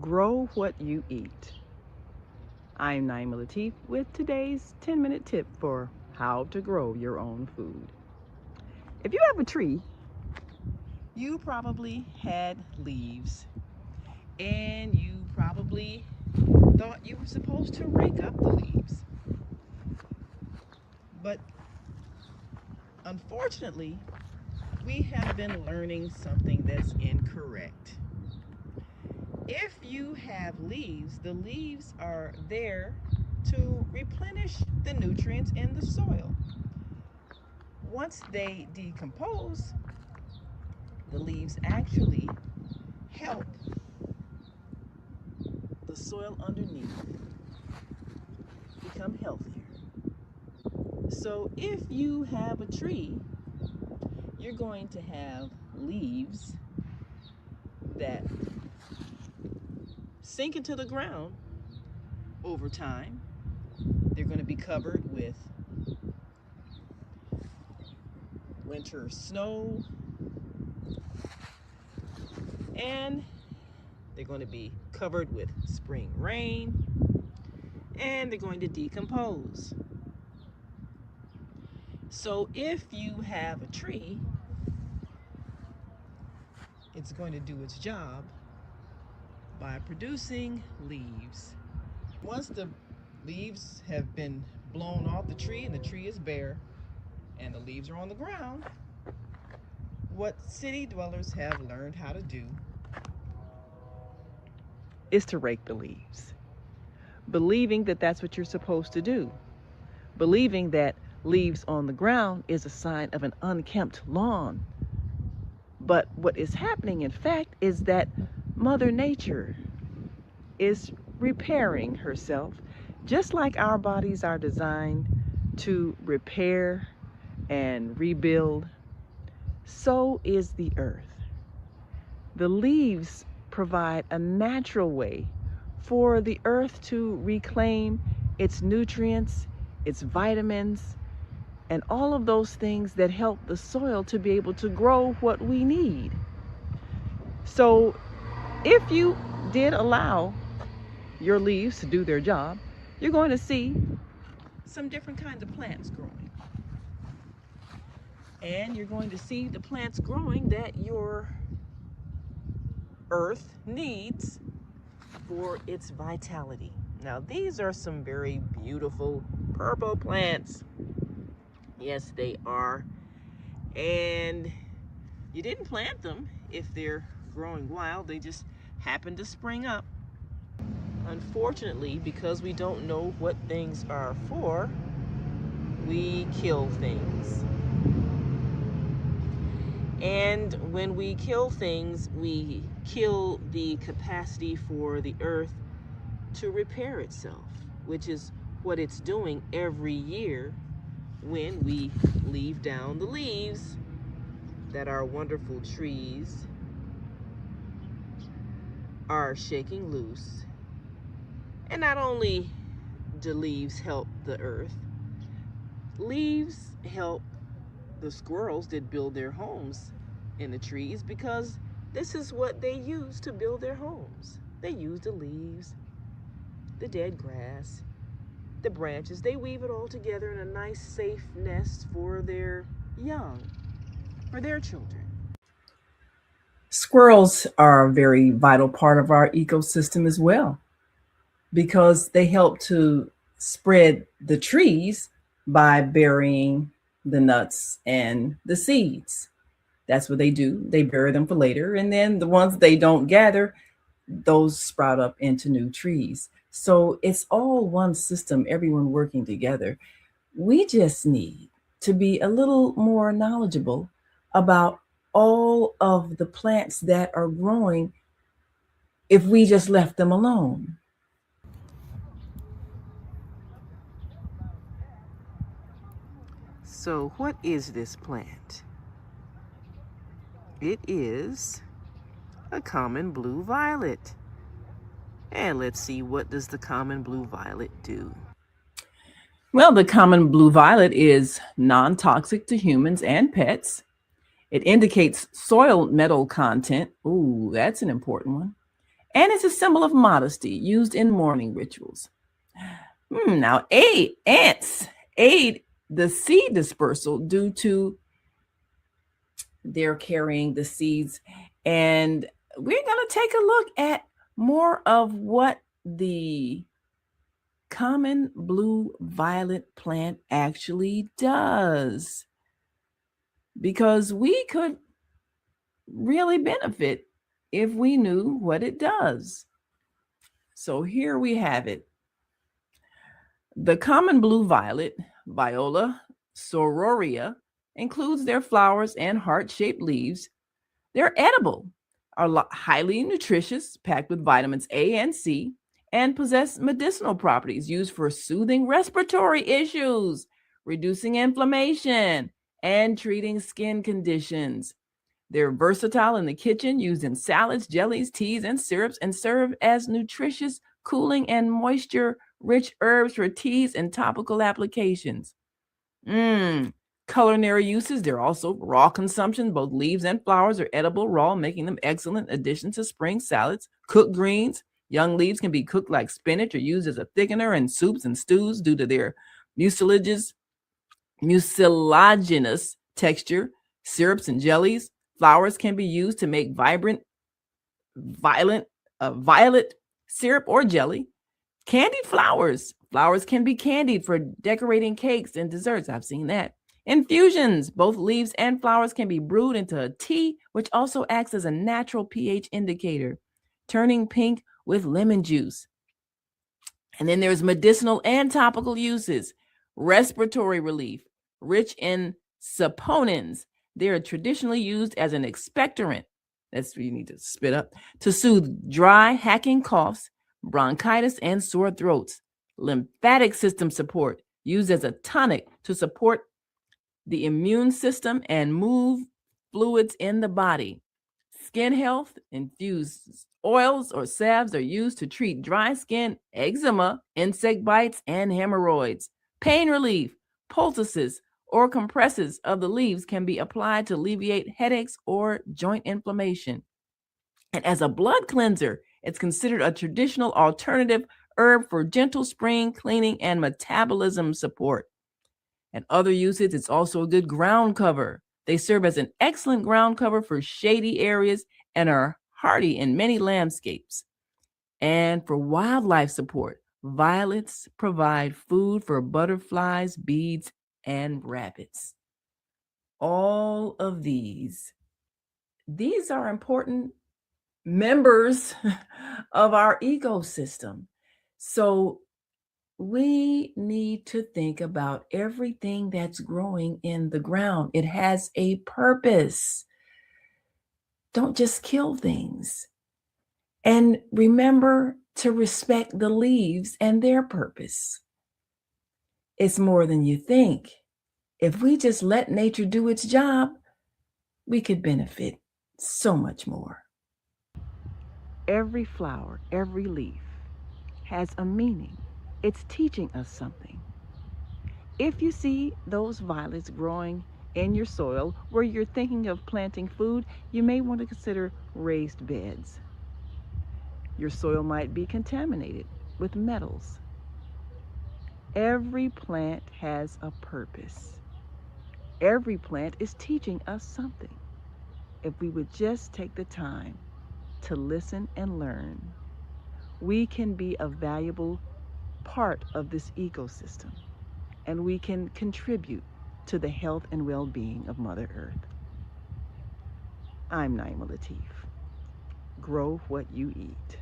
Grow what you eat. I'm NAIMAH LATIF with today's 10-minute tip for how to grow your own food. If you have a tree, you probably had leaves and you probably thought you were supposed to rake up the leaves. But unfortunately, we have been learning something that's incorrect. If you have leaves, the leaves are there to replenish the nutrients in the soil. Once they decompose, the leaves actually help the soil underneath become healthier. So if you have a tree, you're going to have leaves that sink into the ground over time. They're going to be covered with winter snow, and they're going to be covered with spring rain, and they're going to decompose. So if you have a tree, it's going to do its job by producing leaves. Once the leaves have been blown off the tree and the tree is bare and the leaves are on the ground, what city dwellers have learned how to do is to rake the leaves, believing that that's what you're supposed to do, believing that leaves on the ground is a sign of an unkempt lawn. But what is happening, in fact, is that Mother Nature is repairing herself, just like our bodies are designed to repair and rebuild. So is the earth. The leaves provide a natural way for the earth to reclaim its nutrients, its vitamins, and all of those things that help the soil to be able to grow what we need. So if you did allow your leaves to do their job, you're going to see some different kinds of plants growing. And you're going to see the plants growing that your earth needs for its vitality. Now, these are some very beautiful purple plants. Yes, they are. And you didn't plant them if they're growing wild. They just happen to spring up. Unfortunately, because we don't know what things are for, we kill things. And when we kill things, we kill the capacity for the earth to repair itself, which is what it's doing every year when we leave down the leaves that our wonderful trees are shaking loose. And not only do leaves help the earth, leaves help the squirrels that build their homes in the trees, because this is what they use to build their homes. They use the leaves, the dead grass, the branches. They weave it all together in a nice, safe nest for their young, for their children. Squirrels are a very vital part of our ecosystem as well, because they help to spread the trees by burying the nuts and the seeds. That's what they do. They bury them for later. And then the ones they don't gather, those sprout up into new trees. So it's all one system, everyone working together. We just need to be a little more knowledgeable about all of the plants that are growing if we just left them alone. So what is this plant? It is a common blue violet. And let's see, what does the common blue violet do? Well, the common blue violet is non-toxic to humans and pets. It indicates soil metal content. Ooh, that's an important one. And it's a symbol of modesty used in mourning rituals. Now, ants aid the seed dispersal due to their carrying the seeds. And we're going to take a look at more of what the common blue violet plant actually does, because we could really benefit if we knew what it does. So here we have it. The common blue violet, Viola sororia, includes their flowers and heart-shaped leaves. They're edible, are highly nutritious, packed with vitamins A and C, and possess medicinal properties used for soothing respiratory issues, reducing inflammation, and treating skin conditions. They're versatile in the kitchen, used in salads, jellies, teas, and syrups, and serve as nutritious, cooling, and moisture-rich herbs for teas and topical applications. Culinary uses, they're also raw consumption. Both leaves and flowers are edible raw, making them excellent additions to spring salads. Cooked greens, young leaves can be cooked like spinach or used as a thickener in soups and stews due to their mucilaginous texture. Syrups and jellies. Flowers can be used to make violet syrup or jelly. Candied flowers. Flowers can be candied for decorating cakes and desserts. I've seen that. Infusions. Both leaves and flowers can be brewed into a tea, which also acts as a natural pH indicator, turning pink with lemon juice. And then there's medicinal and topical uses. Respiratory relief, rich in saponins. They are traditionally used as an expectorant. That's what you need to spit up. To soothe dry, hacking coughs, bronchitis, and sore throats. Lymphatic system support, used as a tonic to support the immune system and move fluids in the body. Skin health, infused oils or salves are used to treat dry skin, eczema, insect bites, and hemorrhoids. Pain relief, poultices, or compresses of the leaves can be applied to alleviate headaches or joint inflammation. And as a blood cleanser, it's considered a traditional alternative herb for gentle spring cleaning and metabolism support. And other uses, it's also a good ground cover. They serve as an excellent ground cover for shady areas and are hardy in many landscapes. And for wildlife support, violets provide food for butterflies, bees, and rabbits. All of these are important members of our ecosystem. So we need to think about everything that's growing in the ground. It has a purpose. Don't just kill things. And remember to respect the leaves and their purpose. It's more than you think. If we just let nature do its job, we could benefit so much more. Every flower, every leaf has a meaning. It's teaching us something. If you see those violets growing in your soil where you're thinking of planting food, you may want to consider raised beds. Your soil might be contaminated with metals. Every plant has a purpose. Every plant is teaching us something. If we would just take the time to listen and learn, we can be a valuable part of this ecosystem, and we can contribute to the health and well-being of Mother Earth. I'm NAIMAH LATIF. Grow what you eat.